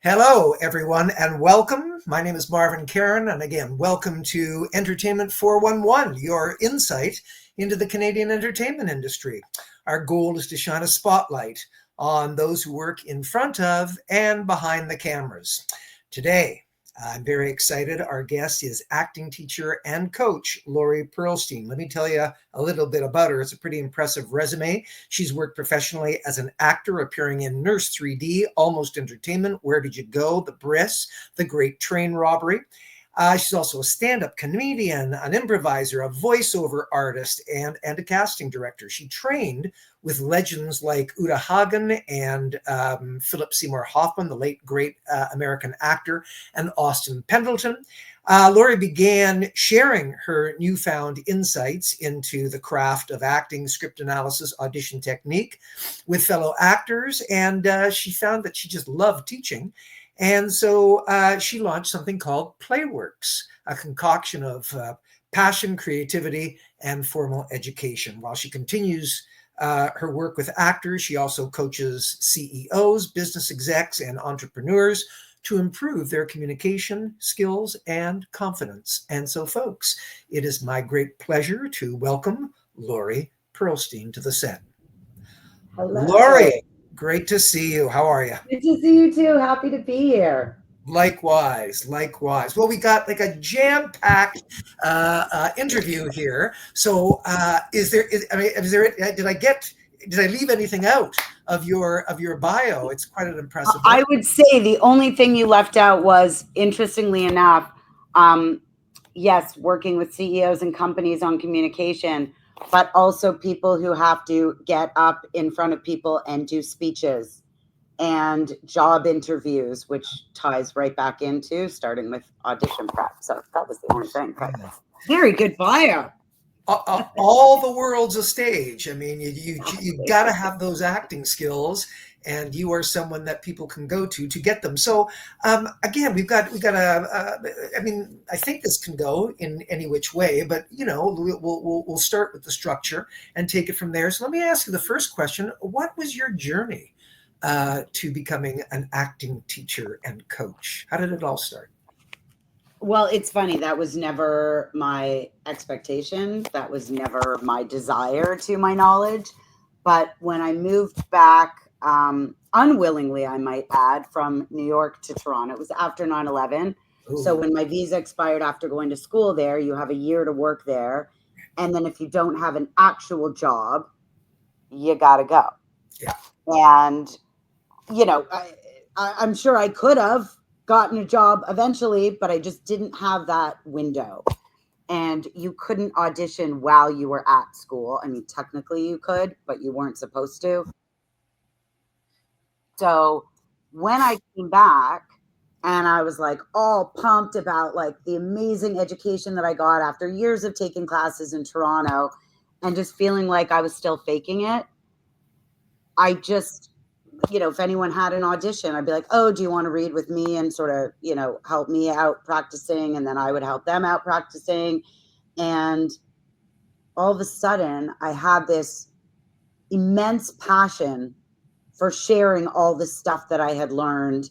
Hello, everyone, and welcome. My name is Marvin Caron, and again, welcome to Entertainment 411, your insight into the Canadian entertainment industry. Our goal is to shine a spotlight on those who work in front of and behind the cameras. Today, I'm very excited. Our guest is acting teacher and coach, Lori Pearlstein. Let me tell you a little bit about her. It's a pretty impressive resume. She's worked professionally as an actor, appearing in Nurse 3D, Almost Entertainment, Where Did You Go?, The Briss, The Great Train Robbery. She's also a stand-up comedian, an improviser, a voiceover artist, and a casting director. She trained with legends like Uta Hagen and Philip Seymour Hoffman, the late great American actor, and Austin Pendleton. Lori began sharing her newfound insights into the craft of acting, script analysis, audition technique with fellow actors, and she found that she just loved teaching. And so she launched something called Playworks, a concoction of passion, creativity, and formal education. While she continues her work with actors, she also coaches CEOs, business execs, and entrepreneurs to improve their communication skills and confidence. And so, folks, it is my great pleasure to welcome Lori Pearlstein to the set. Hello. Lori, great to see you. How are you? Good to see you too. Happy to be here. Likewise. Well, we got like a jam-packed interview here. So, did I leave anything out of your bio? It's quite an impressive. I would say the only thing you left out was, interestingly enough, yes, working with CEOs and companies on communication, but also people who have to get up in front of people and do speeches and job interviews, which ties right back into starting with audition prep. So that was the only thing. Very good bio. All the world's a stage. I mean, you got to have those acting skills, and you are someone that people can go to get them. So again, we've got I mean, I think this can go in any which way, but we'll start with the structure and take it from there. So let me ask you the first question: what was your journey to becoming an acting teacher and coach? How did it all start? Well, it's funny. That was never my expectation. That was never my desire, to my knowledge. But when I moved back, unwillingly, I might add, from New York to Toronto, it was after 9/11. So when my visa expired after going to school there, you have a year to work there. And then if you don't have an actual job, you got to go. Yeah. And, I'm sure I could have gotten a job eventually, but I just didn't have that window. And you couldn't audition while you were at school. I mean, technically you could, but you weren't supposed to. So when I came back and I was like all pumped about like the amazing education that I got after years of taking classes in Toronto and just feeling like I was still faking it, I just, if anyone had an audition, I'd be like, oh, do you want to read with me and sort of, help me out practicing? And then I would help them out practicing. And all of a sudden, I had this immense passion for sharing all the stuff that I had learned,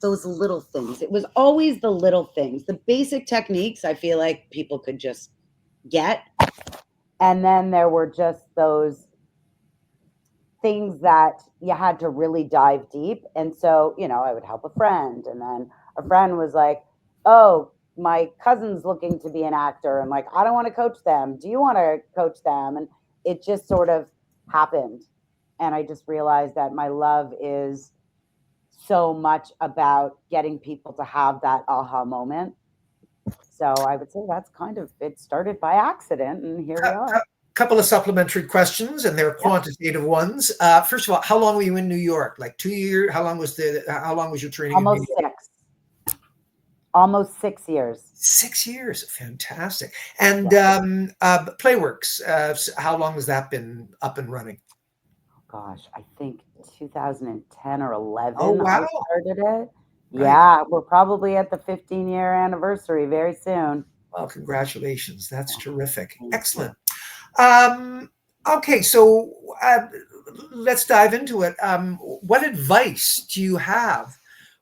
those little things. It was always the little things. The basic techniques, I feel like people could just get. And then there were just those things that you had to really dive deep. And so, I would help a friend, and then a friend was like, oh, my cousin's looking to be an actor, and like, I don't want to coach them. Do you want to coach them? And it just sort of happened. And I just realized that my love is so much about getting people to have that aha moment. So I would say that's kind of, it started by accident, and here we are. Couple of supplementary questions, and they're quantitative ones. First of all, how long were you in New York? Like 2 years? How long was your training? Almost in New York? 6. Almost 6 years. 6 years. Fantastic. And Playworks, how long has that been up and running? Gosh, I think 2010 or 11. Oh, wow. I started it. Right. Yeah, we're probably at the 15-year anniversary very soon. Well, congratulations. That's terrific. Excellent. Okay, so let's dive into it. What advice do you have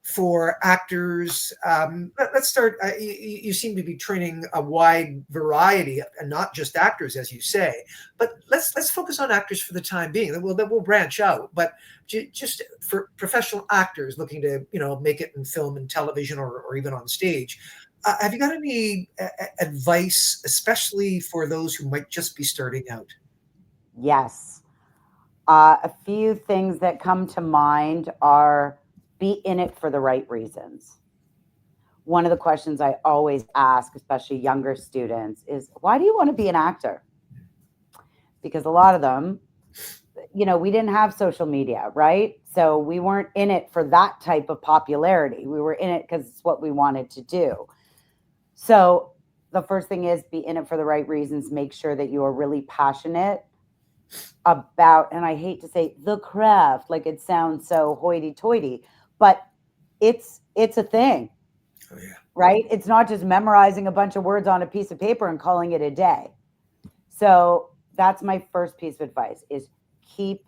for actors? Let's start. You seem to be training a wide variety, and not just actors, as you say. But let's focus on actors for the time being. Then we'll branch out. But just for professional actors looking to make it in film and television or even on stage. Have you got any advice, especially for those who might just be starting out? Yes. A few things that come to mind are be in it for the right reasons. One of the questions I always ask, especially younger students, is why do you want to be an actor? Because a lot of them, we didn't have social media, right? So we weren't in it for that type of popularity. We were in it because it's what we wanted to do. So the first thing is be in it for the right reasons. Make sure that you are really passionate about, and I hate to say the craft, like it sounds so hoity-toity, but it's a thing. Oh, yeah. Right? It's not just memorizing a bunch of words on a piece of paper and calling it a day. So that's my first piece of advice is keep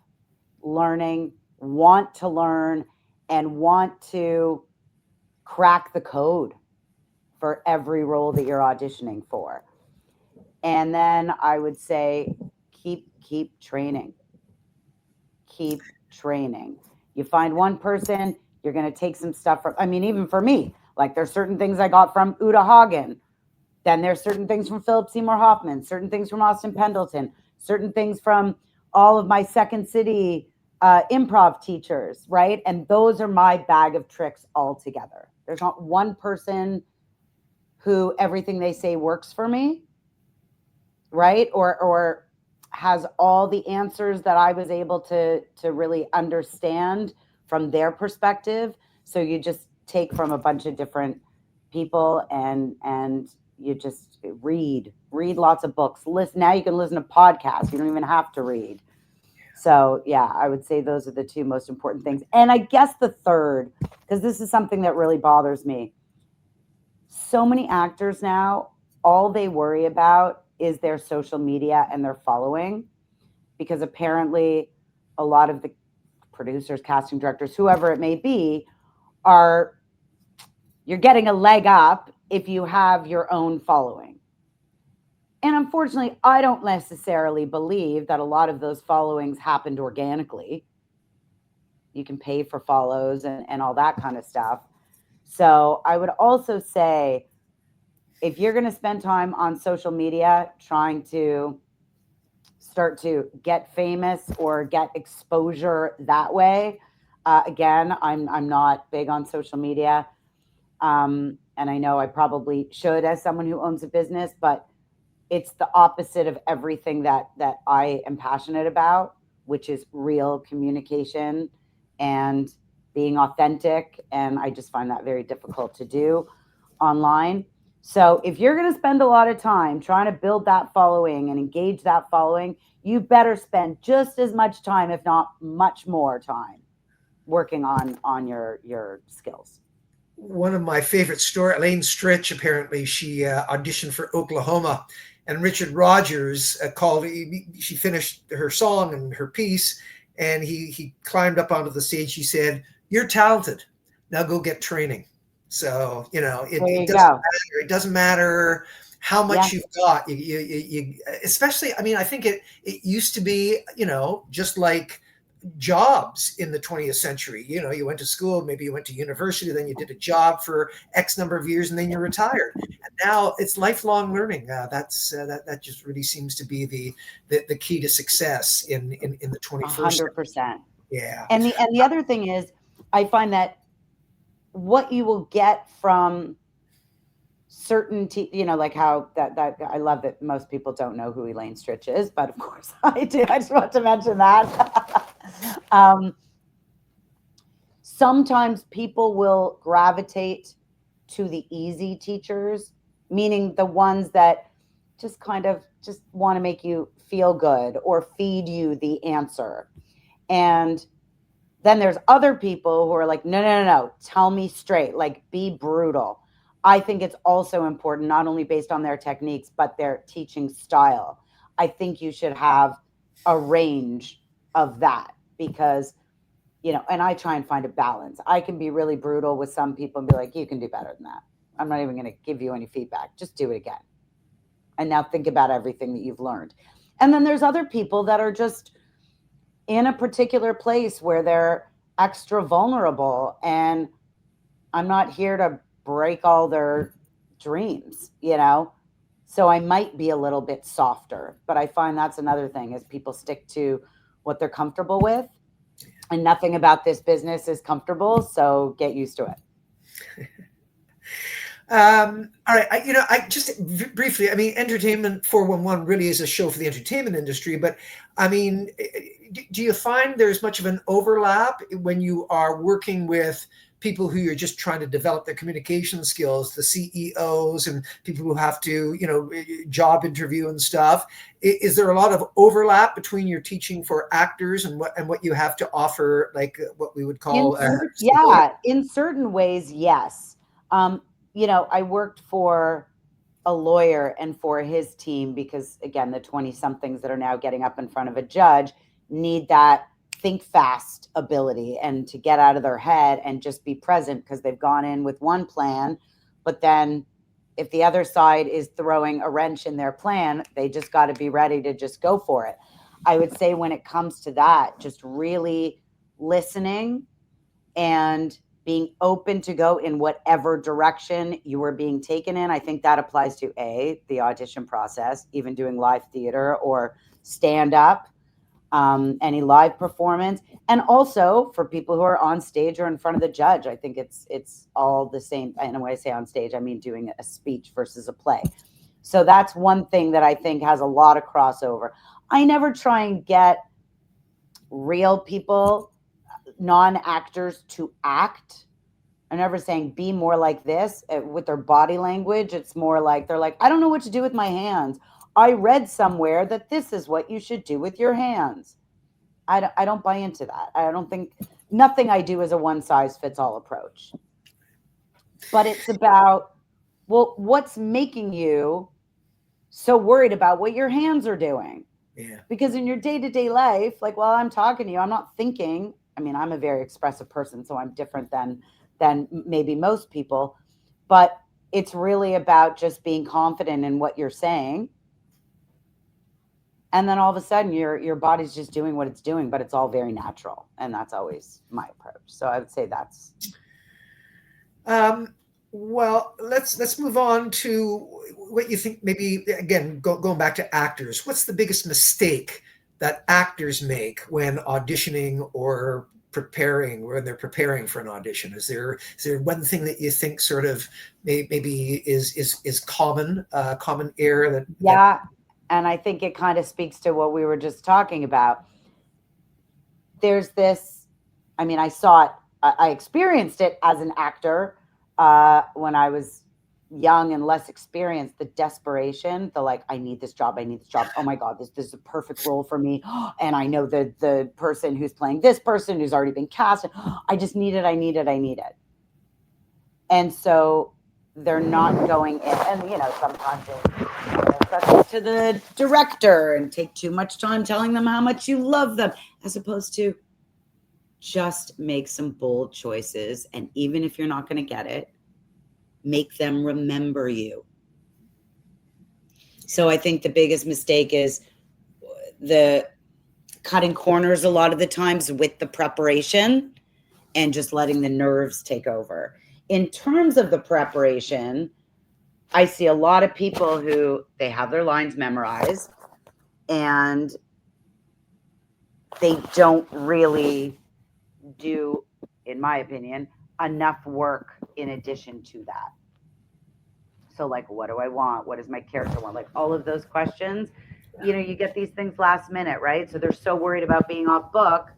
learning, want to learn, and want to crack the code for every role that you're auditioning for. And then I would say keep training. Keep training. You find one person, you're going to take some stuff from, even for me, like there's certain things I got from Uta Hagen. Then there's certain things from Seymour Hoffman, certain things from Austin Pendleton, certain things from all of my Second City improv teachers, right? And those are my bag of tricks altogether. There's not one person who everything they say works for me, right? Or has all the answers that I was able to really understand from their perspective. So you just take from a bunch of different people and you just read lots of books. Listen, now you can listen to podcasts. You don't even have to read. So yeah, I would say those are the two most important things. And I guess the third, because this is something that really bothers me. So many actors now, all they worry about is their social media and their following, because apparently a lot of the producers, casting directors, whoever it may be, you're getting a leg up if you have your own following. And unfortunately, I don't necessarily believe that a lot of those followings happened organically. You can pay for follows and all that kind of stuff. So I would also say, if you're going to spend time on social media trying to start to get famous or get exposure that way, again, I'm not big on social media. And I know I probably should as someone who owns a business, but it's the opposite of everything that I am passionate about, which is real communication and being authentic. And I just find that very difficult to do online. So if you're going to spend a lot of time trying to build that following and engage that following, you better spend just as much time, if not much more time, working on your skills. One of my favorite stories, Elaine Stritch, apparently she auditioned for Oklahoma, and Richard Rogers called. She finished her song and her piece, and he climbed up onto the stage. He said, "You're talented. Now go get training." So it doesn't matter. It doesn't matter how much you've got. You especially. I think it used to be just like jobs in the 20th century. You went to school, maybe you went to university, then you did a job for X number of years, and then you retired. And now it's lifelong learning. That just really seems to be the key to success in the 21st 100%. Yeah. And the other thing is, I find that what you will get from certain, like how that I love that most people don't know who Elaine Stritch is, but of course I do. I just want to mention that. Sometimes people will gravitate to the easy teachers, meaning the ones that just kind of just want to make you feel good or feed you the answer. And then there's other people who are like, no, tell me straight, like be brutal. I think it's also important, not only based on their techniques, but their teaching style. I think you should have a range of that, because and I try and find a balance. I can be really brutal with some people and be like, you can do better than that. I'm not even going to give you any feedback. Just do it again. And now think about everything that you've learned. And then there's other people that are just in a particular place where they're extra vulnerable, and I'm not here to break all their dreams, So I might be a little bit softer, but I find that's another thing is people stick to what they're comfortable with, and nothing about this business is comfortable. So get used to it. All right. I just briefly, Entertainment 411 really is a show for the entertainment industry, but do you find there's much of an overlap when you are working with people who you're just trying to develop their communication skills, the CEOs and people who have to, job interview and stuff? Is there a lot of overlap between your teaching for actors and what you have to offer, like what we would call? In certain ways, yes. I worked for a lawyer and for his team because, again, the 20-somethings that are now getting up in front of a judge need that think fast ability and to get out of their head and just be present because they've gone in with one plan. But then if the other side is throwing a wrench in their plan, they just got to be ready to just go for it. I would say when it comes to that, just really listening and being open to go in whatever direction you are being taken in. I think that applies to the audition process, even doing live theater or stand up, any live performance. And also for people who are on stage or in front of the judge, I think it's all the same. And when I say on stage, I mean doing a speech versus a play. So that's one thing that I think has a lot of crossover. I never try and get real people, non-actors, to act. I'm never saying be more like this with their body language. It's more like they're like, I don't know what to do with my hands. I read somewhere that this is what you should do with your hands. I don't buy into that. I don't think nothing I do is a one size fits all approach. But it's about, well, what's making you so worried about what your hands are doing? Yeah. Because in your day-to-day life, like while I'm talking to you, I'm not thinking. I'm a very expressive person, so I'm different than maybe most people. But it's really about just being confident in what you're saying. And then all of a sudden your body's just doing what it's doing, but it's all very natural. And that's always my approach. So I would say that's. Well, let's move on to what you think, maybe, again, going back to actors. What's the biggest mistake that actors make when auditioning or when they're preparing for an audition? Is there one thing that you think sort of maybe is common error that? Yeah. And I think it kind of speaks to what we were just talking about. There's this, I saw it, I experienced it as an actor when I was young and less experienced, the desperation, the like, I need this job. Oh my God, this is a perfect role for me. And I know the person who's playing this person who's already been cast. I just need it. And so they're not going in, and sometimes it's to the director and take too much time telling them how much you love them, as opposed to just make some bold choices. And even if you're not going to get it, make them remember you. So I think the biggest mistake is the cutting corners a lot of the times with the preparation and just letting the nerves take over. In terms of the preparation, I see a lot of people who they have their lines memorized and they don't really do, in my opinion, enough work in addition to that. So like, what do I want? What does my character want? Like all of those questions, you get these things last minute, right? So they're so worried about being off book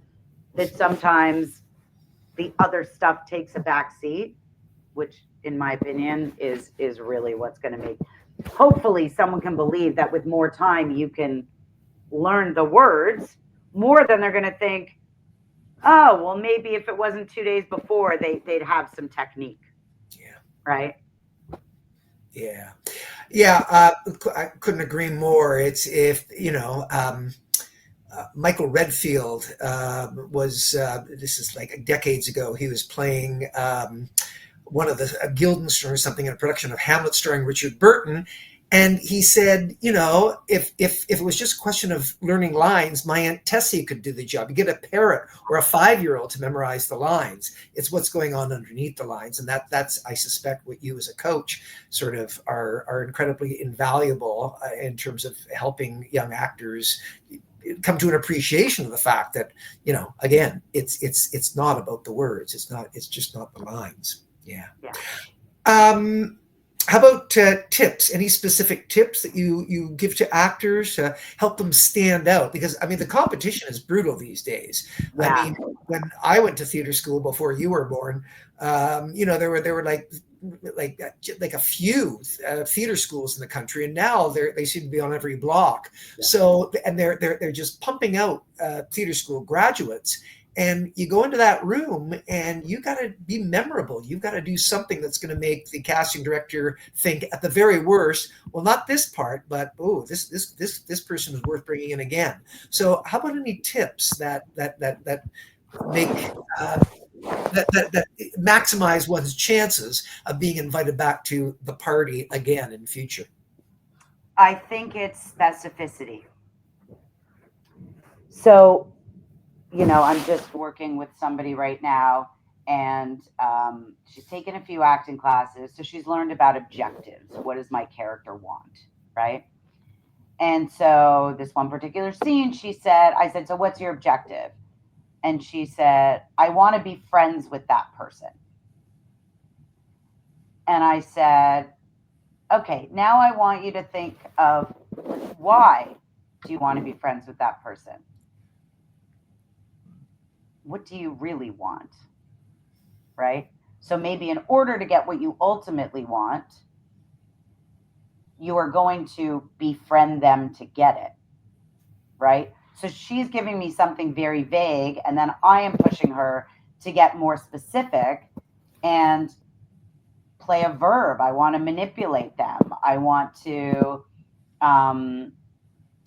that sometimes the other stuff takes a back seat, which in my opinion is really what's going to make, hopefully someone can believe that with more time you can learn the words more than they're going to think, oh, well, maybe if it wasn't 2 days before, they'd have some technique. Yeah. Right. Yeah. I couldn't agree more. It's if, Michael Redfield was, this is like decades ago, he was playing one of the Guildenstern or something in a production of Hamlet starring Richard Burton. And he said, you know, if it was just a question of learning lines, my Aunt Tessie could do the job. You get a parrot or a 5-year-old to memorize the lines. It's what's going on underneath the lines. And that's, I suspect, what you as a coach sort of are incredibly invaluable in terms of helping young actors come to an appreciation of the fact that, you know, again, it's not about the words. It's just not the lines. Yeah. How about tips? Any specific tips that you give to actors to help them stand out? Because I mean, the competition is brutal these days. Yeah. I mean, when I went to theater school before you were born, you know, there were like a few theater schools in the country, and now they seem to be on every block. Yeah. So, and they're just pumping out theater school graduates. And you go into that room and you got to be memorable. You've got to do something that's going to make the casting director think, at the very worst, well, not this part, but oh, this person is worth bringing in again. So, how about any tips that make that maximize one's chances of being invited back to the party again in future? I think it's specificity. So, you know, I'm just working with somebody right now, and she's taken a few acting classes. So she's learned about objectives. What does my character want, right? And so this one particular scene, I said, so what's your objective? And she said, I want to be friends with that person. And I said, okay, now I want you to think of, why do you want to be friends with that person? What do you really want? Right? So maybe in order to get what you ultimately want, you are going to befriend them to get it. Right? So she's giving me something very vague, and then I am pushing her to get more specific and play a verb. I want to manipulate them. I want to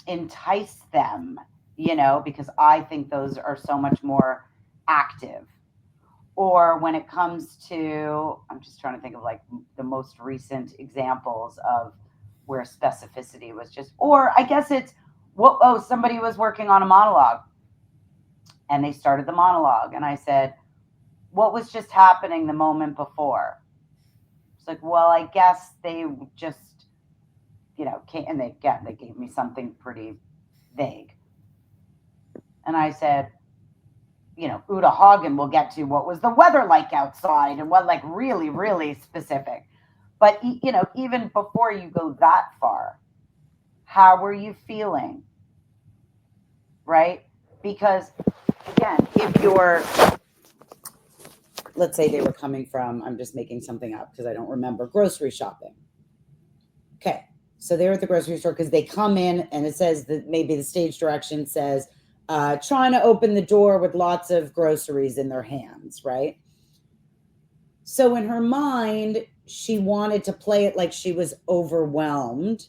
entice them, you know, because I think those are so much more active. Or when it comes to, I'm just trying to think of like the most recent examples of where specificity was just, or I guess it's, somebody was working on a monologue and they started the monologue. And I said, what was just happening the moment before? It's like, well, I guess they just, you know, came, and they gave me something pretty vague. And I said, you know, Uta Hagen will get to what was the weather like outside, and what, like, really, really specific. But, you know, even before you go that far, how were you feeling? Right? Because, again, if you're, let's say they were coming from, I'm just making something up because I don't remember, grocery shopping. Okay. So they're at the grocery store because they come in and it says that maybe the stage direction says, trying to open the door with lots of groceries in their hands, right? So in her mind, she wanted to play it like she was overwhelmed,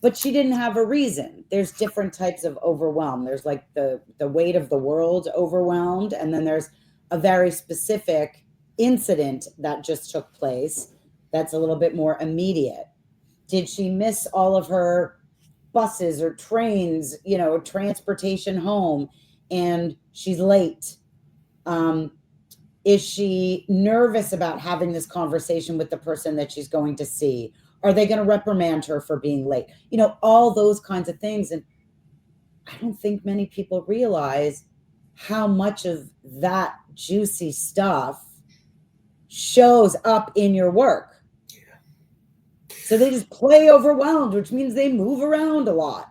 but she didn't have a reason. There's different types of overwhelm. There's like the weight of the world overwhelmed, and then there's a very specific incident that just took place that's a little bit more immediate. Did she miss all of her buses or trains, you know, transportation home, and she's late? Is she nervous about having this conversation with the person that she's going to see? Are they going to reprimand her for being late? You know, all those kinds of things. And I don't think many people realize how much of that juicy stuff shows up in your work. So they just play overwhelmed, which means they move around a lot.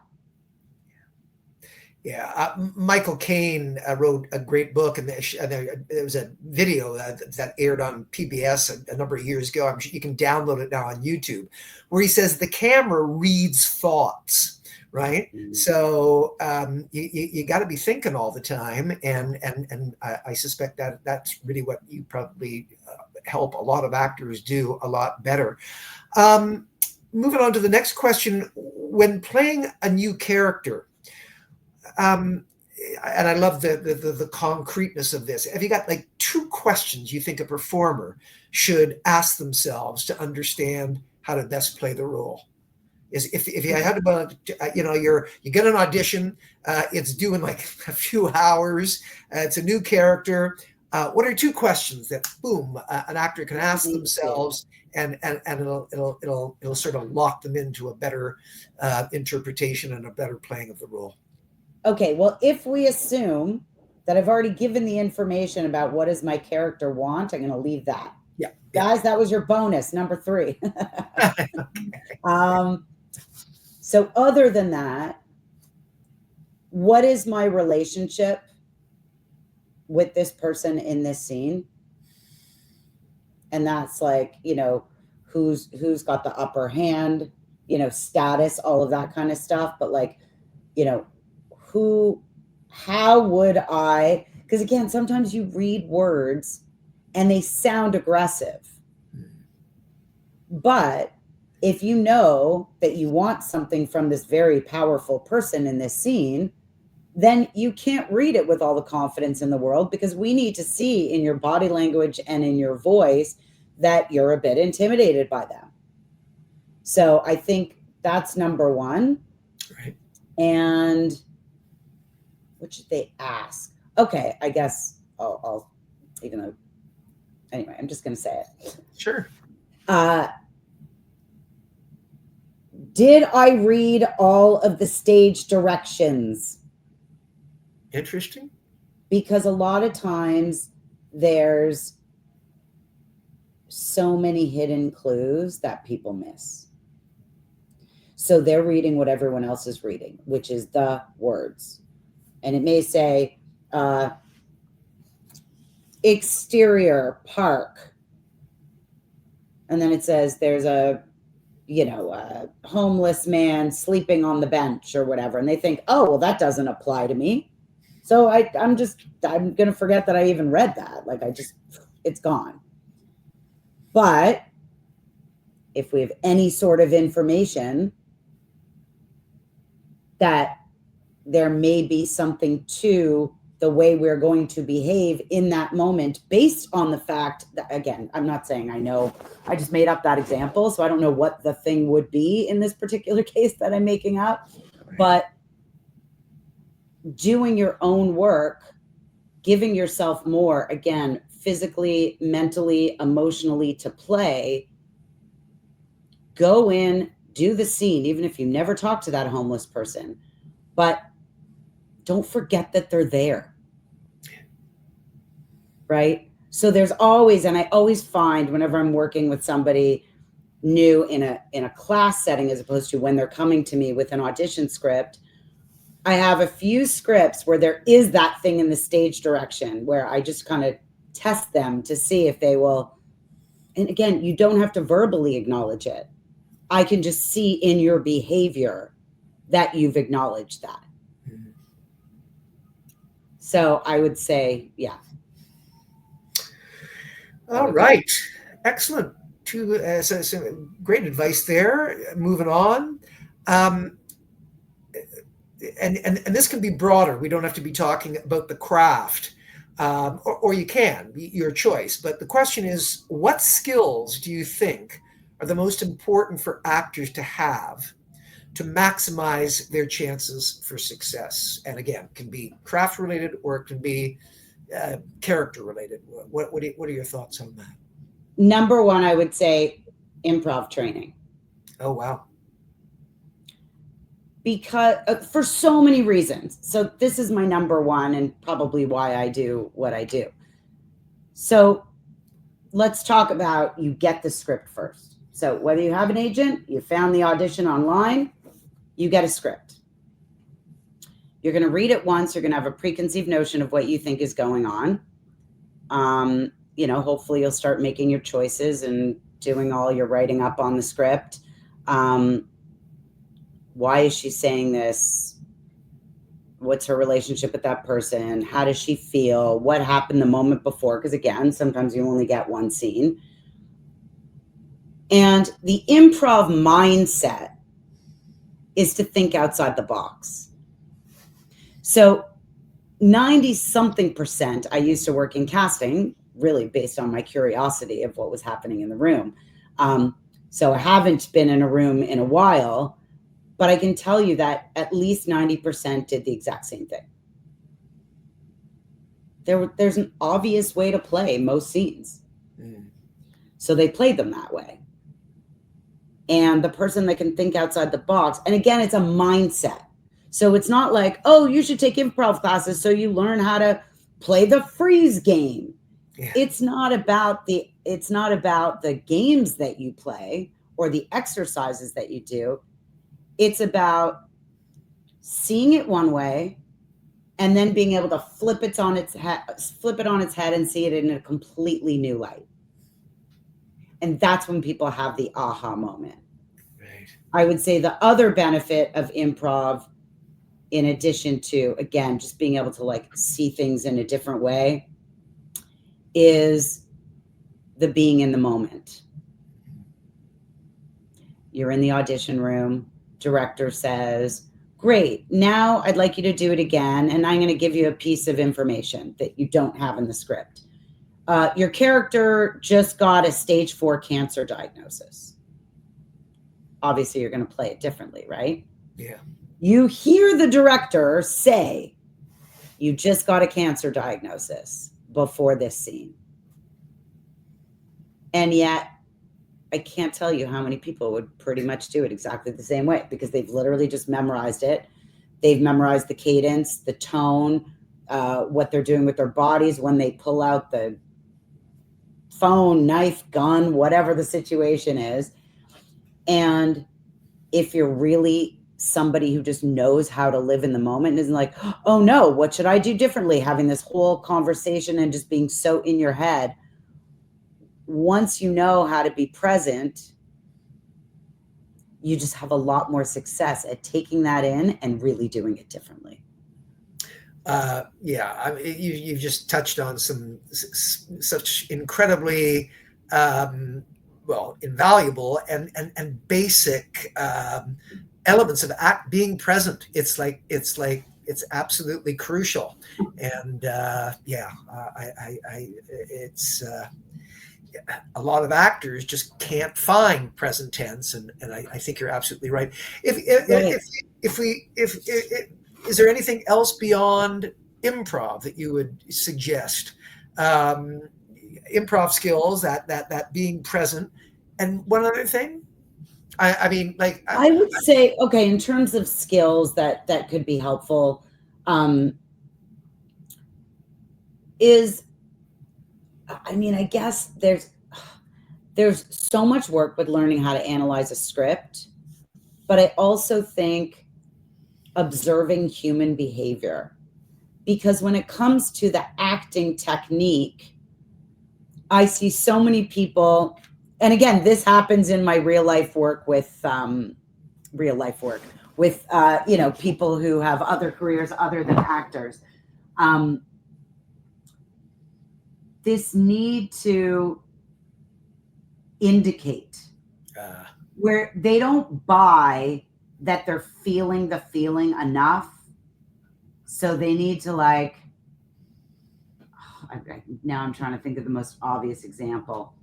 Yeah, Michael Caine wrote a great book, and there was a video that aired on PBS a number of years ago. I'm sure you can download it now on YouTube, where he says the camera reads thoughts, right? Mm-hmm. So you got to be thinking all the time, and I suspect that that's really what you probably help a lot of actors do a lot better. Moving on to the next question: when playing a new character, and I love the concreteness of this. Have you got like 2 questions you think a performer should ask themselves to understand how to best play the role? Is if you had about, you get an audition, it's due in like a few hours, it's a new character. What are 2 questions that boom an actor can ask themselves, and it'll sort of lock them into a better interpretation and a better playing of the role? Okay, well, if we assume that I've already given the information about what does my character want, I'm going to leave that. Yeah, guys, that was your bonus, number 3. So other than that, what is my relationship with this person in this scene? And that's like, who's got the upper hand, status, all of that kind of stuff. But like, how would I, because again, sometimes you read words and they sound aggressive. But if you know that you want something from this very powerful person in this scene, then you can't read it with all the confidence in the world, because we need to see in your body language and in your voice that you're a bit intimidated by them. So I think that's number 1. Right. And what should they ask? Okay, I guess I'll even though, anyway, I'm just going to say it. Sure. Did I read all of the stage directions? Interesting. Because a lot of times there's so many hidden clues that people miss. So they're reading what everyone else is reading, which is the words. And it may say, exterior park. And then it says there's a homeless man sleeping on the bench or whatever. And they think, oh, well, that doesn't apply to me. So I'm going to forget that I even read that. Like it's gone. But if we have any sort of information that there may be something to the way we're going to behave in that moment, based on the fact that, again, I'm not saying I know, I just made up that example, so I don't know what the thing would be in this particular case that I'm making up, but doing your own work, giving yourself more, again, physically, mentally, emotionally to play, go in, do the scene, even if you never talk to that homeless person, but don't forget that they're there. Right? So there's always, and I always find whenever I'm working with somebody new in a class setting, as opposed to when they're coming to me with an audition script, I have a few scripts where there is that thing in the stage direction where I just kind of test them to see if they will. And again, you don't have to verbally acknowledge it. I can just see in your behavior that you've acknowledged that. Mm-hmm. So I would say, yeah. All right. Excellent. So great advice there. Moving on. And this can be broader. We don't have to be talking about the craft, or you can, your choice. But the question is, what skills do you think are the most important for actors to have to maximize their chances for success? And again, it can be craft related or it can be character related. What are your thoughts on that? Number 1, I would say improv training. Oh, wow. Because for so many reasons. So this is my number 1 and probably why I do what I do. So let's talk about, you get the script first. So whether you have an agent, you found the audition online, you get a script. You're going to read it once. You're going to have a preconceived notion of what you think is going on. Hopefully you'll start making your choices and doing all your writing up on the script. Why is she saying this? What's her relationship with that person? How does she feel? What happened the moment before? Because again, sometimes you only get one scene. And the improv mindset is to think outside the box. So 90 something percent, I used to work in casting, really based on my curiosity of what was happening in the room. So I haven't been in a room in a while, but I can tell you that at least 90% did the exact same thing. There's an obvious way to play most scenes. So they played them that way. And the person that can think outside the box, and again, it's a mindset. So it's not like, oh, you should take improv classes so you learn how to play the freeze game. Yeah. It's not about the games that you play or the exercises that you do. It's about seeing it one way and then being able to flip it on its head and see it in a completely new light. And that's when people have the aha moment. Right. I would say the other benefit of improv, in addition to, again, just being able to like see things in a different way, is the being in the moment. You're in the audition room, director says, great, now I'd like you to do it again, and I'm going to give you a piece of information that you don't have in the script. Your character just got a stage 4 cancer diagnosis. Obviously, you're going to play it differently, right? Yeah. You hear the director say, you just got a cancer diagnosis before this scene. And yet, I can't tell you how many people would pretty much do it exactly the same way because they've literally just memorized it. They've memorized the cadence, the tone, what they're doing with their bodies when they pull out the phone, knife, gun, whatever the situation is. And if you're really somebody who just knows how to live in the moment and isn't like, oh no, what should I do differently? Having this whole conversation and just being so in your head. Once you know how to be present, you just have a lot more success at taking that in and really doing it differently. Yeah, I mean, you've just touched on some such incredibly invaluable and basic elements of being present. It's absolutely crucial, and it's a lot of actors just can't find present tense, and I think you're absolutely right. Is there anything else beyond improv that you would suggest? Improv skills, that being present, and one other thing. I would say, okay, in terms of skills that could be helpful, I guess there's so much work with learning how to analyze a script, but I also think observing human behavior, because when it comes to the acting technique, I see so many people, and again, this happens in my real life work with people who have other careers other than actors. This need to indicate where they don't buy that they're feeling the feeling enough. So they need to now I'm trying to think of the most obvious example.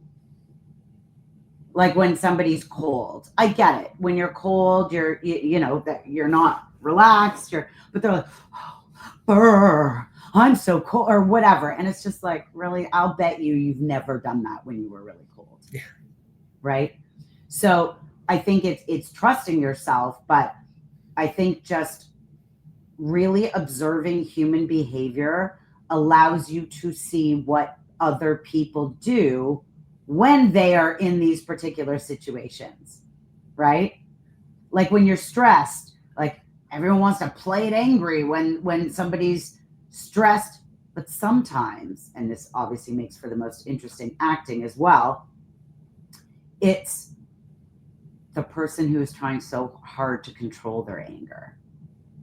Like when somebody's cold, I get it. When you're cold, that you're not relaxed, but they're like, oh, brr, I'm so cold or whatever. And it's just like, really, I'll bet you've never done that when you were really cold. Yeah. Right. So I think it's trusting yourself, but I think just really observing human behavior allows you to see what other people do when they are in these particular situations, right? Like when you're stressed, like everyone wants to play it angry when somebody's stressed, but sometimes, and this obviously makes for the most interesting acting as well, it's the person who is trying so hard to control their anger.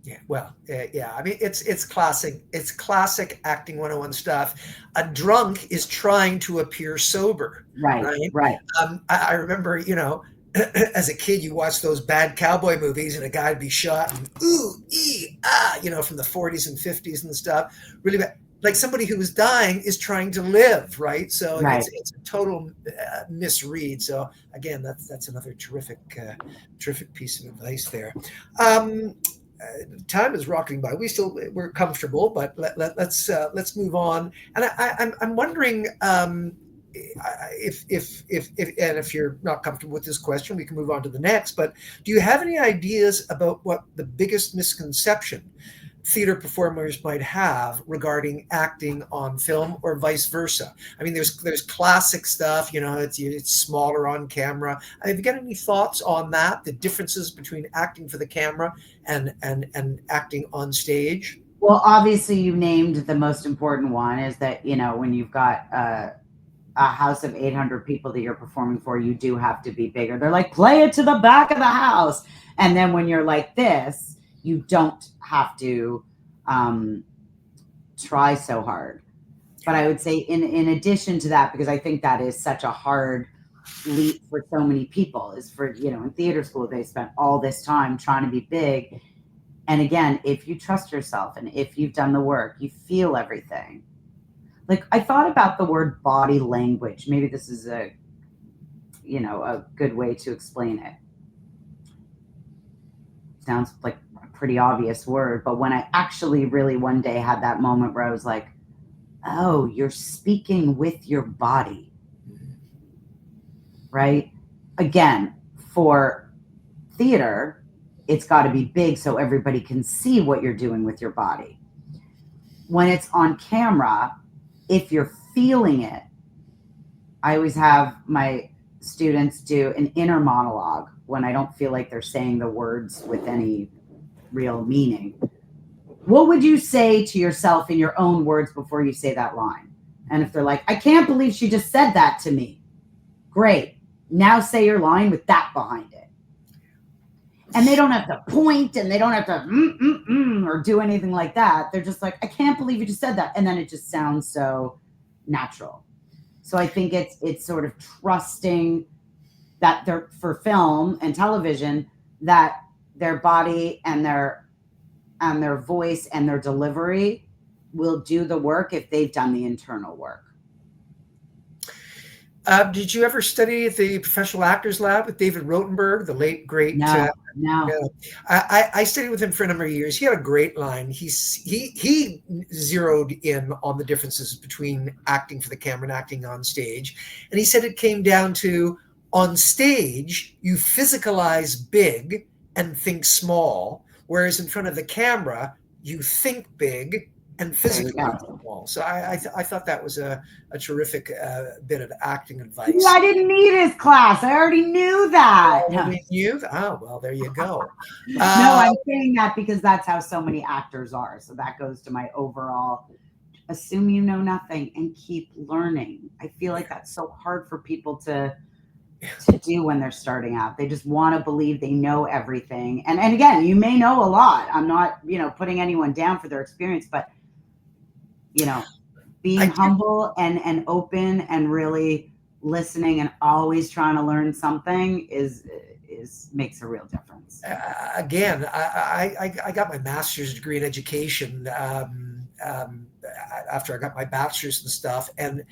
Yeah, well, yeah. I mean, it's classic. It's classic acting 101 stuff. A drunk is trying to appear sober. Right. I remember, as a kid, you watch those bad cowboy movies and a guy'd be shot and ooh, ee, ah, from the 40s and 50s and stuff. Really bad. Like somebody who was dying is trying to live, right? So Right. it's a total misread. So again, that's another terrific piece of advice there. Time is rocking by. We're comfortable, but let's move on. And I'm wondering. If you're not comfortable with this question, we can move on to the next. But do you have any ideas about what the biggest misconception theater performers might have regarding acting on film, or vice versa? I mean, there's classic stuff, it's smaller on camera. Have you got any thoughts on that? The differences between acting for the camera and acting on stage? Well, obviously, you named the most important one, is that when you've got a house of 800 people that you're performing for, you do have to be bigger. They're like, play it to the back of the house. And then when you're like this, you don't have to try so hard. But I would say in addition to that, because I think that is such a hard leap for so many people, is for, in theater school, they spent all this time trying to be big. And again, if you trust yourself and if you've done the work, you feel everything. Like, I thought about the word body language. Maybe this is a good way to explain it. Sounds like a pretty obvious word, but when I actually really one day had that moment where I was like, oh, you're speaking with your body, right? Again, for theater, it's got to be big so everybody can see what you're doing with your body. When it's on camera, if you're feeling it, I always have my students do an inner monologue when I don't feel like they're saying the words with any real meaning. What would you say to yourself in your own words before you say that line? And if they're like, I can't believe she just said that to me. Great. Now say your line with that behind it. And they don't have to point and they don't have to or do anything like that. They're just like, I can't believe you just said that. And then it just sounds so natural. So I think it's sort of trusting that they're, for film and television, that their body and their voice and their delivery will do the work if they've done the internal work. Did you ever study at the Professional Actors Lab with David Rotenberg, the late great? No. I studied with him for a number of years. He had a great line. He zeroed in on the differences between acting for the camera and acting on stage, and he said it came down to, on stage you physicalize big and think small, whereas in front of the camera you think big and physically small. So I thought that was a terrific bit of acting advice. Yeah, I didn't need his class. I already knew that. Oh, well, there you go. No, I'm saying that because that's how so many actors are. So that goes to my overall, assume you know nothing and keep learning. I feel like that's so hard for people to do when they're starting out. They just want to believe they know everything. And again, you may know a lot. I'm not, putting anyone down for their experience, but being humble and open and really listening and always trying to learn something is makes a real difference. Again, I got my master's degree in education after I got my bachelor's and stuff, and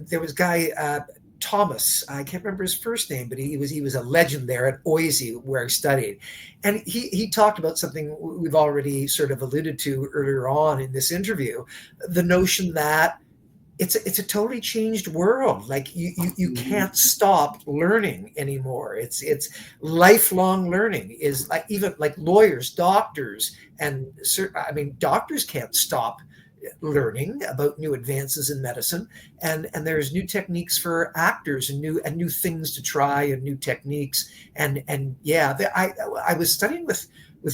there was a guy, Thomas, I can't remember his first name, but he was a legend there at OISE where I studied. And he talked about something we've already sort of alluded to earlier on in this interview, the notion that it's a totally changed world. Like you can't stop learning anymore. It's lifelong learning. Is like, even like lawyers, doctors, and doctors can't stop learning about new advances in medicine, and there's new techniques for actors and new things to try and new techniques. And yeah, I was studying with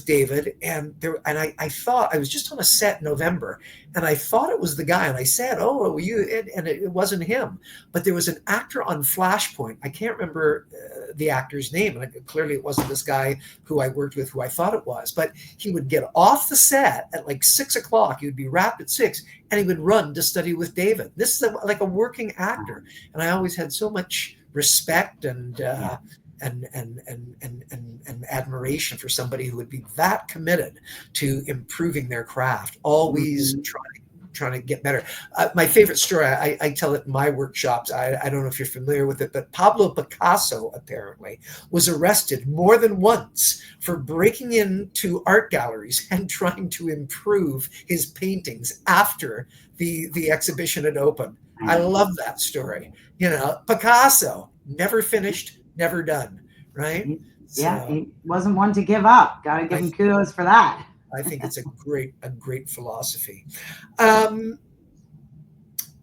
David, and I thought I was just on a set in November, and I thought it was the guy, and I said, "Oh, were you?" And it wasn't him, but there was an actor on Flashpoint. I can't remember the actor's name, and clearly it wasn't this guy who I worked with, who I thought it was. But he would get off the set at like 6:00. He would be wrapped at 6, and he would run to study with David. This is like a working actor, and I always had so much respect and and admiration for somebody who would be that committed to improving their craft, always trying to get better. My favorite story, I tell it in my workshops. I don't know if you're familiar with it, but Pablo Picasso apparently was arrested more than once for breaking into art galleries and trying to improve his paintings after the exhibition had opened. I love that story. You know, Picasso, never finished, never done, right? Yeah, he wasn't one to give up. Got to give him kudos for that. I think it's a great philosophy.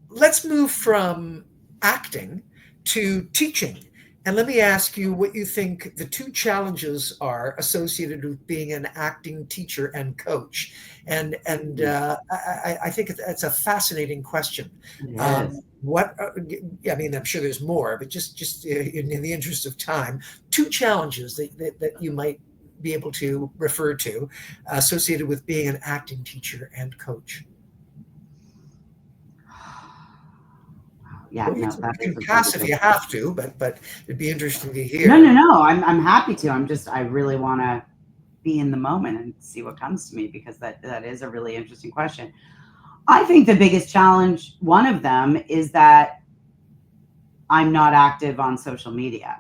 Let's move from acting to teaching. And let me ask you what you think the two challenges are associated with being an acting teacher and coach. And I think it's a fascinating question. What, I mean, I'm sure there's more, but just in the interest of time, two challenges that you might be able to refer to associated with being an acting teacher and coach. Yeah, well, no, you can pass if you have to, but it'd be interesting to hear. No. I'm happy to. I really want to be in the moment and see what comes to me, because that is a really interesting question. I think the biggest challenge, one of them, is that I'm not active on social media.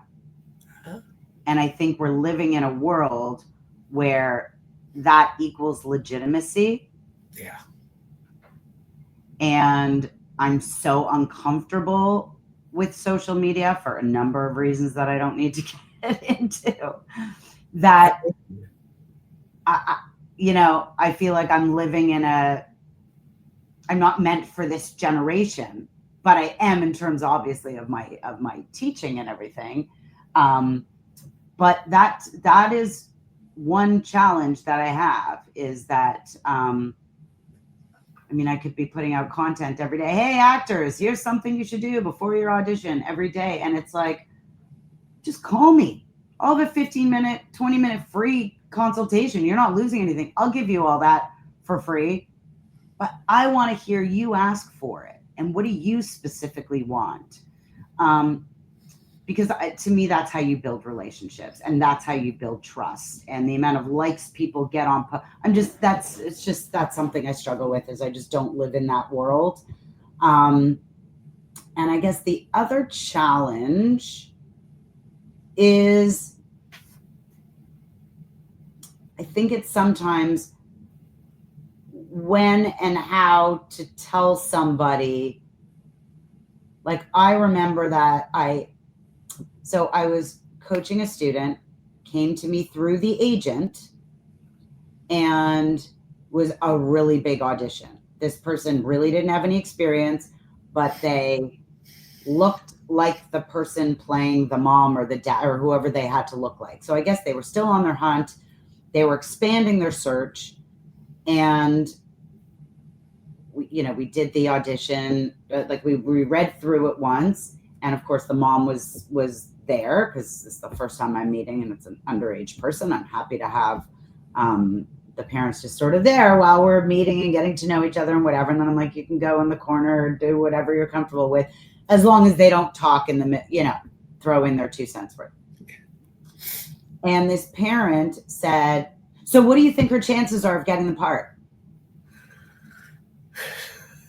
And I think we're living in a world where that equals legitimacy. Yeah. And I'm so uncomfortable with social media for a number of reasons that I don't need to get into, that I feel like I'm living in I'm not meant for this generation, but I am in terms, obviously, of my teaching and everything. But that is one challenge that I have, is that, I could be putting out content every day. Hey, actors, here's something you should do before your audition every day. And it's like, just call me. I'll have a 15-minute, 20-minute free consultation. You're not losing anything. I'll give you all that for free. But I want to hear you ask for it. And what do you specifically want? Because to me, that's how you build relationships, and that's how you build trust. And the amount of likes people get on, that's something I struggle with, is I just don't live in that world. And I guess the other challenge is, I think it's sometimes when and how to tell somebody. Like, I remember that I was coaching a student, came to me through the agent, and was a really big audition. This person really didn't have any experience, but they looked like the person playing the mom or the dad or whoever they had to look like. So I guess they were still on their hunt. They were expanding their search, and we did the audition. Like, we read through it once, and of course the mom was there, because it's the first time I'm meeting, and it's an underage person. I'm happy to have the parents just sort of there while we're meeting and getting to know each other and whatever. And then I'm like, you can go in the corner or do whatever you're comfortable with, as long as they don't talk in the throw in their 2 cents worth. And this parent said, so what do you think her chances are of getting the part?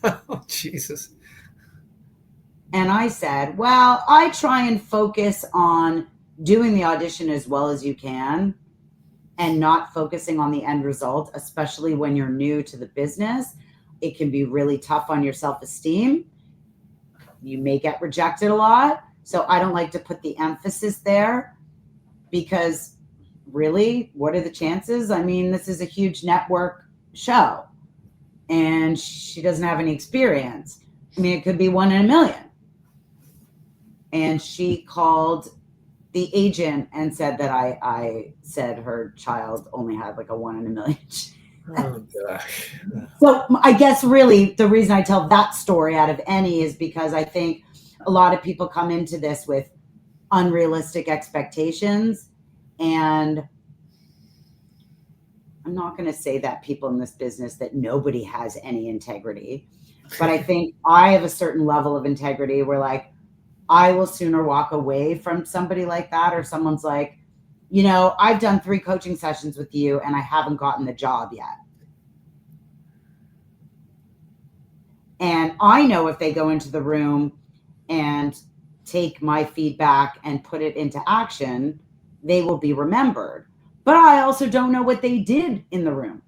Oh, Jesus. And I said, well, I try and focus on doing the audition as well as you can, and not focusing on the end result, especially when you're new to the business. It can be really tough on your self-esteem. You may get rejected a lot. So I don't like to put the emphasis there, because really, what are the chances? This is a huge network show, and she doesn't have any experience. It could be 1 in a million. And she called the agent and said that I said her child only had like a 1 in a million. Oh, gosh. So I guess really the reason I tell that story out of any is because I think a lot of people come into this with unrealistic expectations. And I'm not going to say that people in this business, that nobody has any integrity. But I think I have a certain level of integrity where, like, I will sooner walk away from somebody like that, or someone's like, I've done 3 coaching sessions with you and I haven't gotten the job yet. And I know if they go into the room and take my feedback and put it into action, they will be remembered. But I also don't know what they did in the room.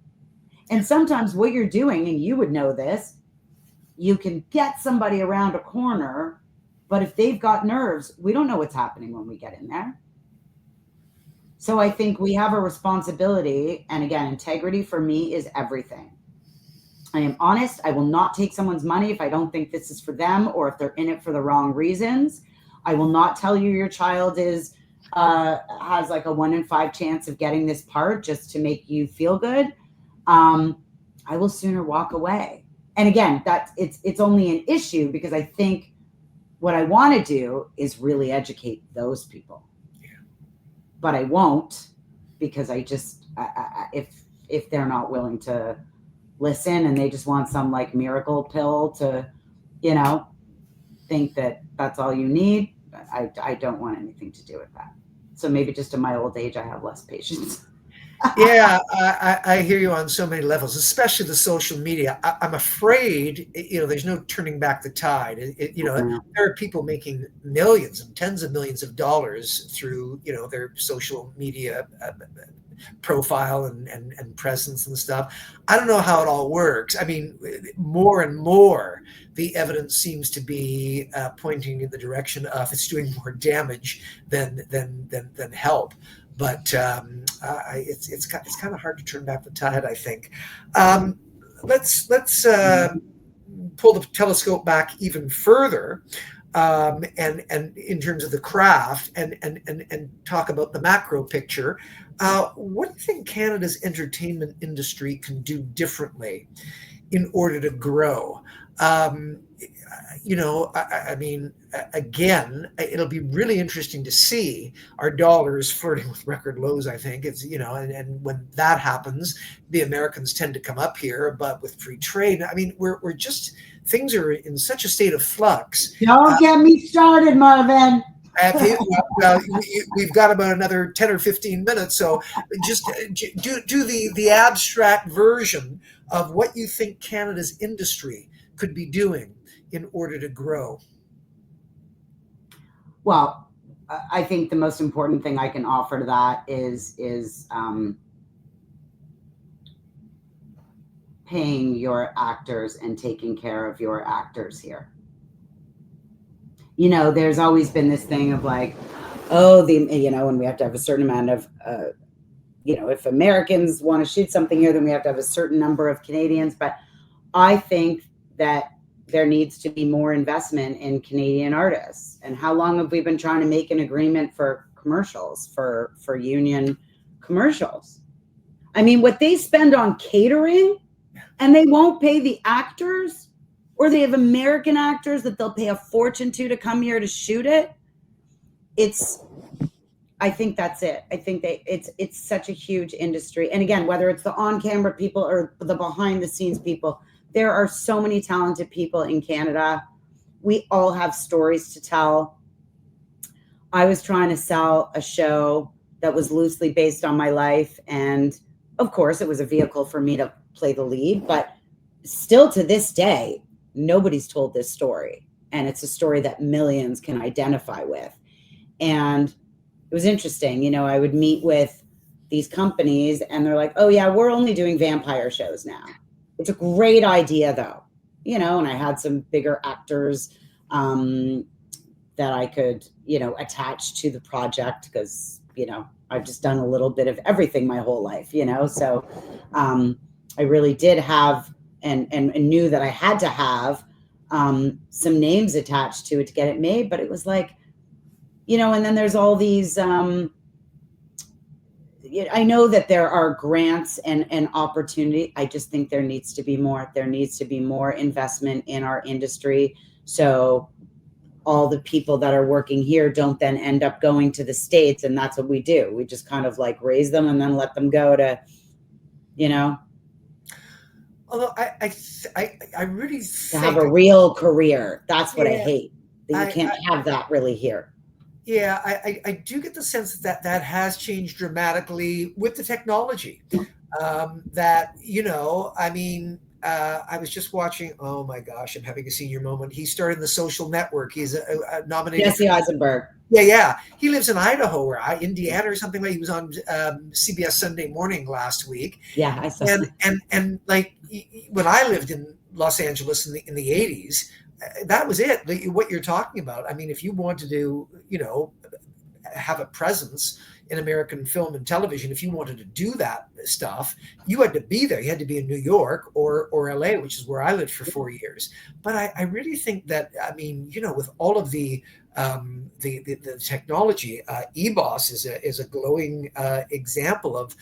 And sometimes what you're doing, and you would know this, you can get somebody around a corner, but if they've got nerves, we don't know what's happening when we get in there. So I think we have a responsibility. And again, integrity for me is everything. I am honest. I will not take someone's money if I don't think this is for them, or if they're in it for the wrong reasons. I will not tell you your child has like a 1 in 5 chance of getting this part just to make you feel good. I will sooner walk away. And again, it's only an issue because I think what I want to do is really educate those people. Yeah. But I won't, because I just, if they're not willing to listen and they just want some like miracle pill to, think that that's all you need, I don't want anything to do with that. So maybe just in my old age, I have less patience. Yeah, I hear you on so many levels, especially the social media. I'm afraid, there's no turning back the tide. There are people making millions and tens of millions of dollars through, their social media profile and presence and stuff. I don't know how it all works. I mean, more and more, the evidence seems to be pointing in the direction of it's doing more damage than help. But it's kind of hard to turn back the tide, I think. Let's pull the telescope back even further, and in terms of the craft, and talk about the macro picture. What do you think Canada's entertainment industry can do differently in order to grow? I mean, again, it'll be really interesting to see our dollars flirting with record lows. I think it's, and when that happens, the Americans tend to come up here, but with free trade, I mean, we're just, things are in such a state of flux. Don't get me started, Marvin. We've got about another 10 or 15 minutes, so just do the abstract version of what you think Canada's industry could be doing in order to grow. Well, I think the most important thing I can offer to that is paying your actors and taking care of your actors here. There's always been this thing of like, when we have to have a certain amount of, if Americans want to shoot something here, then we have to have a certain number of Canadians. But I think that there needs to be more investment in Canadian artists. And how long have we been trying to make an agreement for commercials, for union commercials? I mean, what they spend on catering, and they won't pay the actors, or they have American actors that they'll pay a fortune to come here to shoot it. I think that's it. I think it's such a huge industry. And again, whether it's the on-camera people or the behind-the-scenes people, there are so many talented people in Canada. We all have stories to tell. I was trying to sell a show that was loosely based on my life. And of course, it was a vehicle for me to play the lead. But still to this day, nobody's told this story. And it's a story that millions can identify with. And it was interesting. I would meet with these companies and they're like, oh, yeah, we're only doing vampire shows now. It's a great idea, though, and I had some bigger actors that I could, attach to the project because, I've just done a little bit of everything my whole life, so I really did have and knew that I had to have some names attached to it to get it made. But it was like, and then there's all these I know that there are grants and opportunity. I just think there needs to be more. There needs to be more investment in our industry. So all the people that are working here don't then end up going to the States. And that's what we do. We just kind of like raise them and then let them go to, Although I really to have a real career. That's what I hate. that you can't have that really here. Yeah, I do get the sense that that has changed dramatically with the technology. That, you know, I mean, I was just watching, oh my gosh, I'm having a senior moment. He starred in The Social Network. He's nominated Jesse Eisenberg. Yeah. He lives in Idaho or Indiana or something. Like, he was on CBS Sunday Morning last week. Yeah, I saw and like when I lived in Los Angeles in the 80s, that was it. What you're talking about. I mean, if you wanted to, you know, have a presence in American film and television, if you wanted to do that stuff, you had to be there. You had to be in New York or LA, which is where I lived for 4 years. But I really think that, I mean, you know, with all of the technology, eBoss is a glowing example of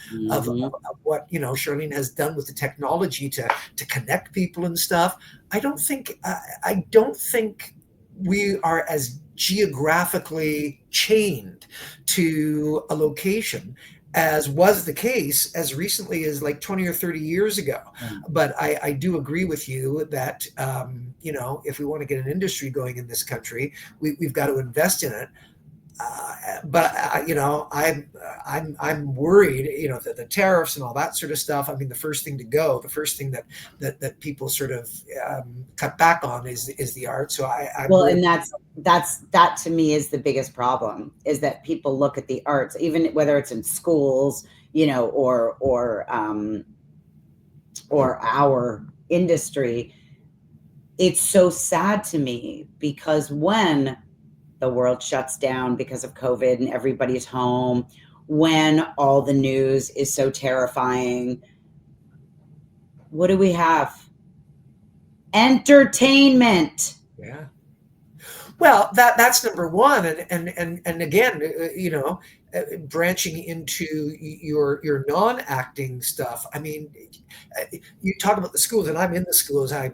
what, you know, Charlene has done with the technology to connect people and stuff. I don't think we are as geographically chained to a location as was the case as recently as like 20 or 30 years ago. But I do agree with you that, you know, if we want to get an industry going in this country, we've got to invest in it. But you know, I'm worried, you know, that the tariffs and all that sort of stuff. I mean, the first thing that people sort of cut back on is the art. So and that to me is the biggest problem, is that people look at the arts, even whether it's in schools, you know, or our industry. It's so sad to me, because when the world shuts down because of COVID and everybody's home, when all the news is so terrifying, what do we have? Entertainment. Yeah. Well, that's number one, and again, you know, branching into your non-acting stuff. I mean, you talk about the schools, and I'm in the schools. I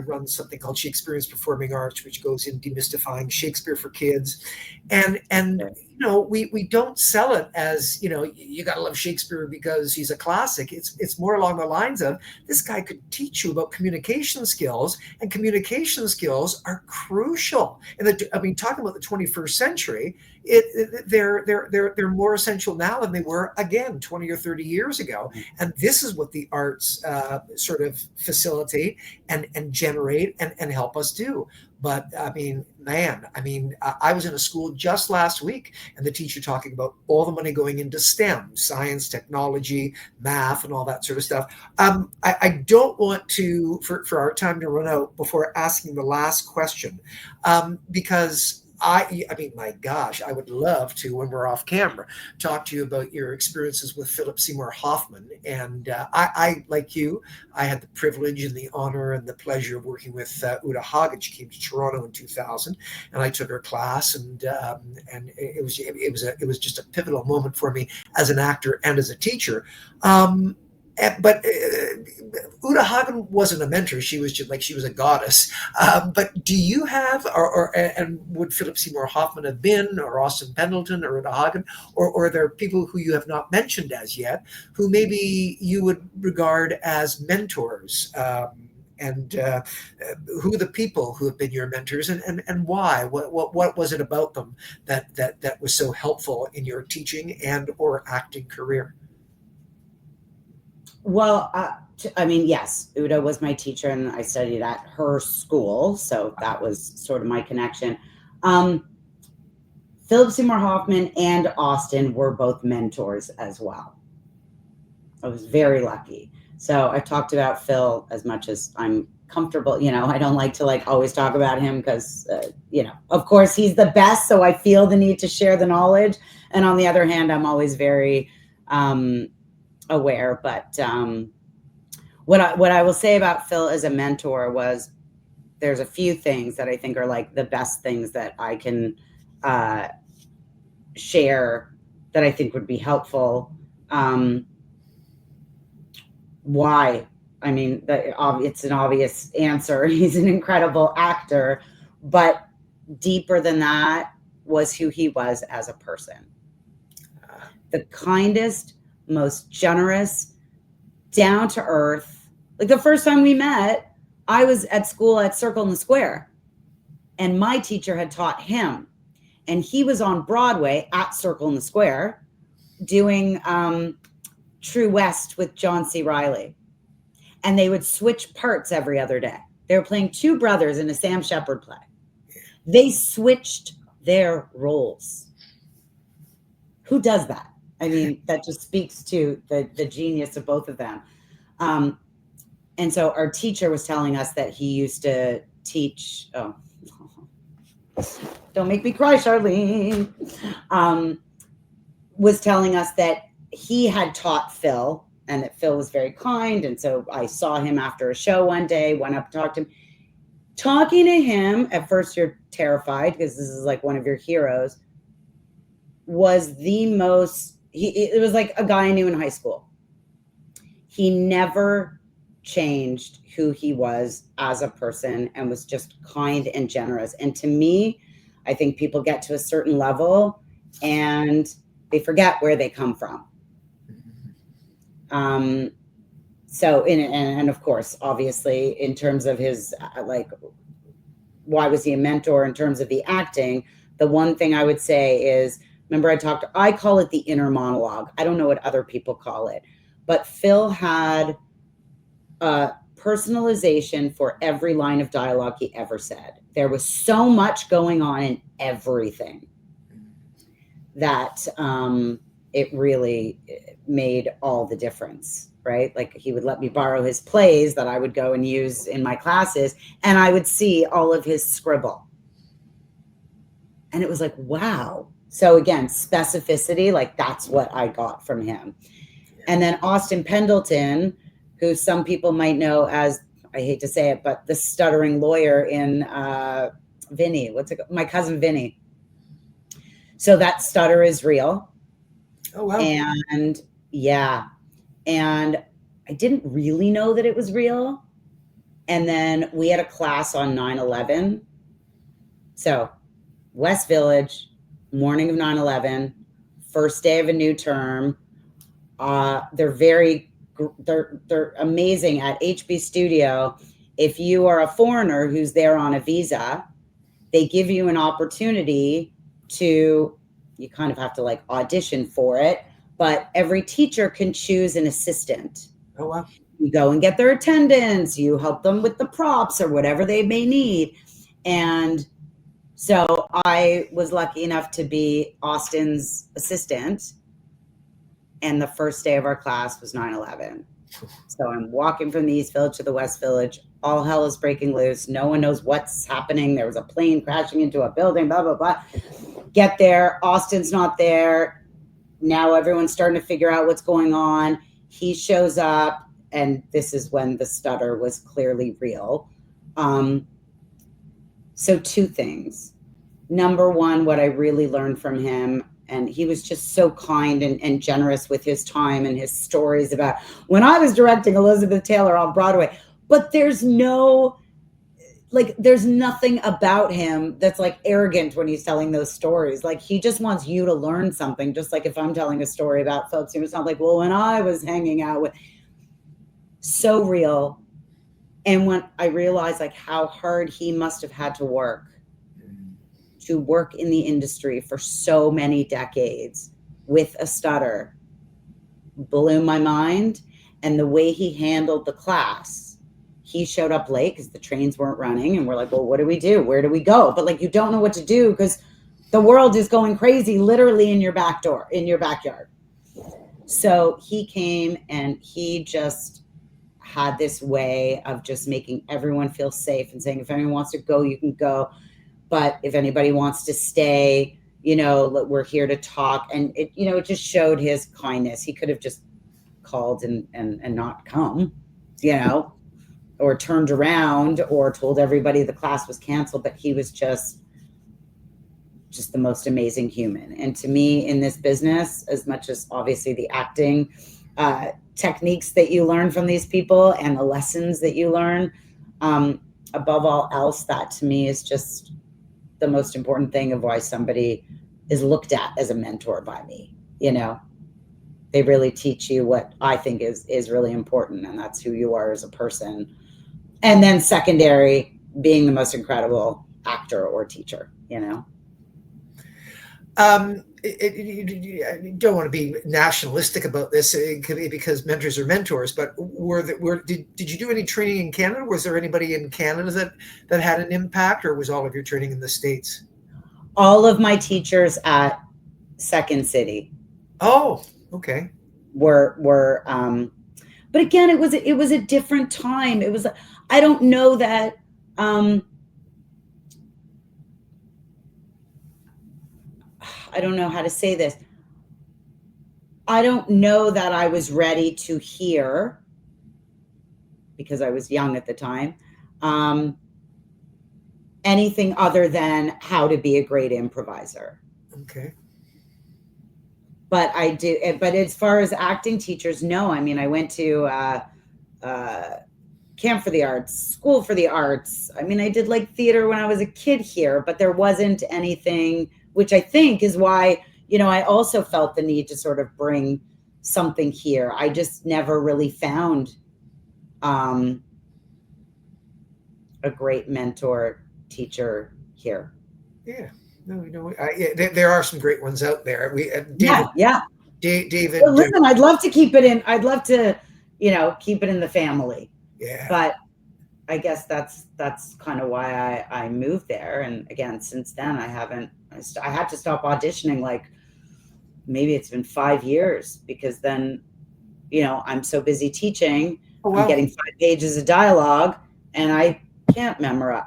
run something called Shakespeare's Performing Arts, which goes in demystifying Shakespeare for kids, and you know, we don't sell it as, you know, you got to love Shakespeare because he's a classic. It's more along the lines of, this guy could teach you about communication skills, and communication skills are crucial. And I mean, talking about the 21st century, they're more essential now than they were, again, 20 or 30 years ago. And this is what the arts sort of facilitate and generate and help us do. But I mean, man, I was in a school just last week, and the teacher talking about all the money going into STEM, science, technology, math, and all that sort of stuff. I don't want to, for our time to run out before asking the last question, because I mean, my gosh, I would love to, when we're off camera, talk to you about your experiences with Philip Seymour Hoffman. And I, like you, I had the privilege and the honor and the pleasure of working with Uta Hagen. She came to Toronto in 2000, and I took her class, and it was just a pivotal moment for me as an actor and as a teacher. But Uta Hagen wasn't a mentor. She was just like, she was a goddess. But do you have, and would Philip Seymour Hoffman have been, or Austin Pendleton, or Uta Hagen, or are there people who you have not mentioned as yet, who maybe you would regard as mentors? And who are the people who have been your mentors, and why? What was it about them that was so helpful in your teaching and or acting career? Well, I mean, yes, Uta was my teacher, and I studied at her school, so that was sort of my connection. Philip Seymour Hoffman and Austin were both mentors as well. I was very lucky. So I've talked about Phil as much as I'm comfortable. You know, I don't like to always talk about him because, you know, of course he's the best. So I feel the need to share the knowledge. And on the other hand, I'm always very aware. But what I will say about Phil as a mentor was, there's a few things that I think are like the best things that I can share that I think would be helpful. Why? I mean, it's an obvious answer. He's an incredible actor, but deeper than that was who he was as a person. The kindest, most generous, down to earth. Like the first time we met, I was at school at Circle in the Square. And my teacher had taught him. And he was on Broadway at Circle in the Square doing True West with John C. Reilly. And they would switch parts every other day. They were playing two brothers in a Sam Shepard play. They switched their roles. Who does that? I mean, that just speaks to the genius of both of them. And so our teacher was telling us that he used to teach, don't make me cry, Charlene, was telling us that he had taught Phil, and that Phil was very kind. And so I saw him after a show one day, went up and talked to him. Talking to him, at first you're terrified because this is like one of your heroes, was the most, it was like a guy I knew in high school. He never changed who he was as a person and was just kind and generous. And to me, I think people get to a certain level and they forget where they come from. So, and of course, obviously, in terms of his, like, why was he a mentor in terms of the acting? The one thing I would say is, remember I call it the inner monologue. I don't know what other people call it, but Phil had personalization for every line of dialogue he ever said. There was so much going on in everything that it really made all the difference, right? Like he would let me borrow his plays that I would go and use in my classes, and I would see all of his scribble. And it was like, wow. So again, specificity, like that's what I got from him. And then Austin Pendleton, who some people might know as, I hate to say it, but the stuttering lawyer in Vinny, My Cousin Vinny. So that stutter is real. Oh, wow. And yeah. And I didn't really know that it was real. And then we had a class on 9/11. So West Village, morning of 9/11, first day of a new term. They're amazing at HB Studio. If you are a foreigner who's there on a visa, they give you an opportunity to, you kind of have to like audition for it, but every teacher can choose an assistant. Oh, wow. You go and get their attendance, you help them with the props or whatever they may need. And so I was lucky enough to be Austin's assistant. And the first day of our class was 9/11. So I'm walking from the East Village to the West Village. All hell is breaking loose. No one knows what's happening. There was a plane crashing into a building, blah, blah, blah. Get there. Austin's not there. Now everyone's starting to figure out what's going on. He shows up, and this is when the stutter was clearly real. So two things. Number one, what I really learned from him, and he was just so kind and generous with his time and his stories about when I was directing Elizabeth Taylor on Broadway. But there's nothing about him that's like arrogant when he's telling those stories. Like he just wants you to learn something. Just like if I'm telling a story about folks, it's not like, well, when I was hanging out with, so real. And when I realized like how hard he must have had to work in the industry for so many decades with a stutter, blew my mind. And the way he handled the class, he showed up late because the trains weren't running, and we're like, well, what do we do? Where do we go? But like, you don't know what to do because the world is going crazy literally in your back door, in your backyard. So he came and he just had this way of just making everyone feel safe and saying, if anyone wants to go, you can go. But if anybody wants to stay, we're here to talk. And it just showed his kindness. He could have just called and not come, or turned around or told everybody the class was canceled. But he was just the most amazing human. And to me, in this business, as much as obviously the acting techniques that you learn from these people and the lessons that you learn, above all else, that to me is just the most important thing of why somebody is looked at as a mentor by me. They really teach you what I think is really important, and that's who you are as a person. And then secondary, being the most incredible actor or teacher, you know? You don't want to be nationalistic about this because mentors are mentors, but did you do any training in Canada? Was there anybody in Canada that had an impact, or was all of your training in the States? All of my teachers at Second City. Oh, okay. Were but again, it was a different time. It was, I don't know that I don't know how to say this. I don't know that I was ready to hear, because I was young at the time, anything other than how to be a great improviser. Okay. But I do. But as far as acting teachers, no. I mean, I went to Camp for the Arts, School for the Arts. I mean, I did like theater when I was a kid here, but there wasn't anything, which I think is why, you know, I also felt the need to sort of bring something here. I just never really found a great mentor teacher here. Yeah. No, there are some great ones out there. David. Well, listen, I'd love to keep it in. I'd love to, you know, keep it in the family. Yeah. But I guess that's kind of why I moved there. And again, since then, I had to stop auditioning. Like, maybe it's been 5 years, because then, you know, I'm so busy teaching. Oh, wow. I'm getting 5 pages of dialogue, and I can't memorize.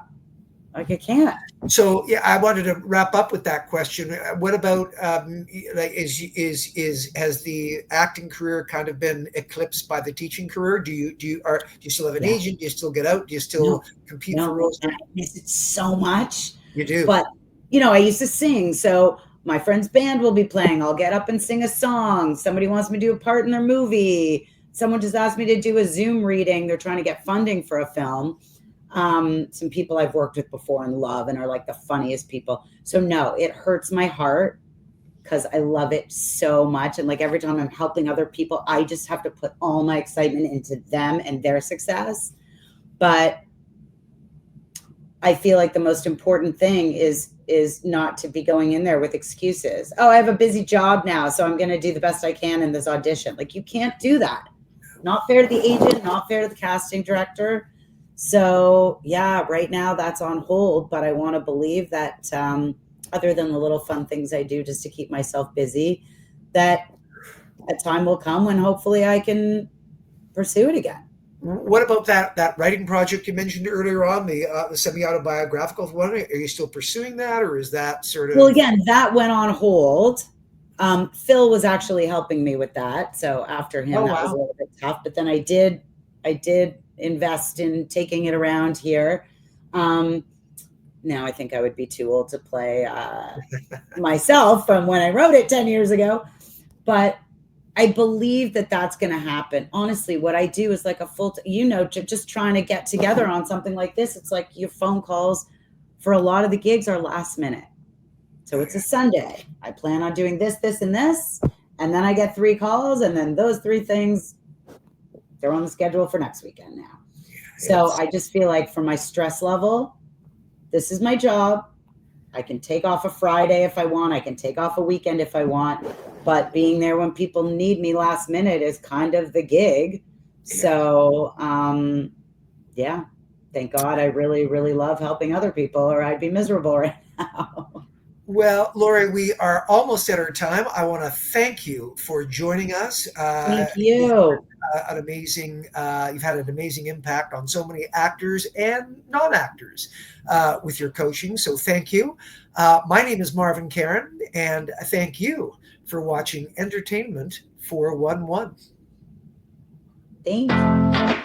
Like, I can't. So yeah, I wanted to wrap up with that question. What about like has the acting career kind of been eclipsed by the teaching career? Do you still have an agent? Do you still get out? Do you still compete for roles? And I miss it so much. You do. But you know, I used to sing, so my friend's band will be playing. I'll get up and sing a song. Somebody wants me to do a part in their movie. Someone just asked me to do a Zoom reading. They're trying to get funding for a film. Some people I've worked with before and love and are like the funniest people. So no, it hurts my heart because I love it so much. And like every time I'm helping other people, I just have to put all my excitement into them and their success. But I feel like the most important thing is not to be going in there with excuses. Oh, I have a busy job now, so I'm going to do the best I can in this audition. Like, you can't do that. Not fair to the agent, not fair to the casting director. So yeah, right now that's on hold, but I want to believe that other than the little fun things I do just to keep myself busy, that a time will come when hopefully I can pursue it again. What about that writing project you mentioned earlier on, the semi-autobiographical one? Are you still pursuing that, or is that sort of... Well, again, that went on hold. Phil was actually helping me with that. So after him, that was a little bit tough, but then I did invest in taking it around here. Now I think I would be too old to play myself from when I wrote it 10 years ago, but I believe that that's going to happen. Honestly, what I do is like a full, just trying to get together on something like this. It's like your phone calls for a lot of the gigs are last minute. So it's a Sunday. I plan on doing this, this, and this. And then I get 3 calls, and then those 3 things, they're on the schedule for next weekend now. So I just feel like for my stress level, this is my job. I can take off a Friday if I want. I can take off a weekend if I want. But being there when people need me last minute is kind of the gig. So, yeah, thank God I really, really love helping other people, or I'd be miserable right now. Well, Lori, we are almost at our time. I want to thank you for joining us. Thank you. You've had an amazing impact on so many actors and non-actors with your coaching. So thank you. My name is Marvin Karen, and thank you for watching Entertainment 411. Thank you.